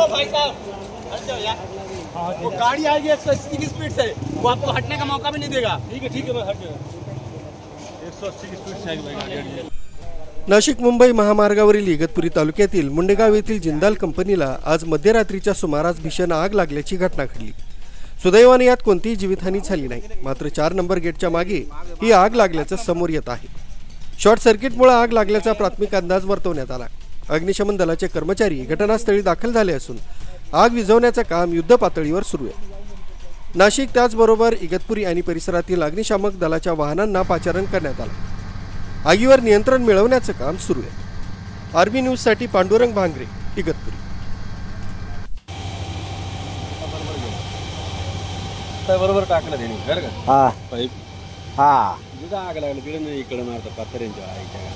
ओ भाई साहब हट जाओ यार, वो गाड़ी आएगी 180 की स्पीड से, वो आपको हटने का मौका भी नहीं देगा। ठीक है मैं हट जाऊँ। 180 की स्पीड से आएगी भाई गाड़ी। नाशिक मुंबई महामार्गावरील इगतपुरी तालुक्यातील मुंडेगाव येथील जिंदाल कंपनीला आज मध्यरात्रीच्या सुमारास भीषण आग लागल्याची घटना घडली। सुदैवाने यात कोणतीही जीवितहानी झाली नाही, मात्र 4 नंबर गेटच्या मागे ही आग लागल्याचं समोर येत आहे। शॉर्ट सर्किटमुळे आग लागल्याचा प्राथमिक अंदाज वर्तवण्यात आला। अग्निशमन दलाचे कर्मचारी घटनास्थळी दाखल झाले असून आग विझवण्याचे काम युद्धपातळीवर सुरू आहे। नाशिक त्याचबरोबर इगतपुरी आणि परिसरातील अग्निशामक दलाच्या वाहनांना पाचारण करण्यात आले। आगीवर नियंत्रण मिळवण्याचे काम सुरू आहे। आर्मी न्यूज साठी पांडुरंग भांगरे, इगतपुरी। बरोबर टाकलं त्यांनी बरं का? हा पाईप हा जिथं आग लागली तिकडे नाही, इकडे मारतात पत्र्यांच्या आईच्या.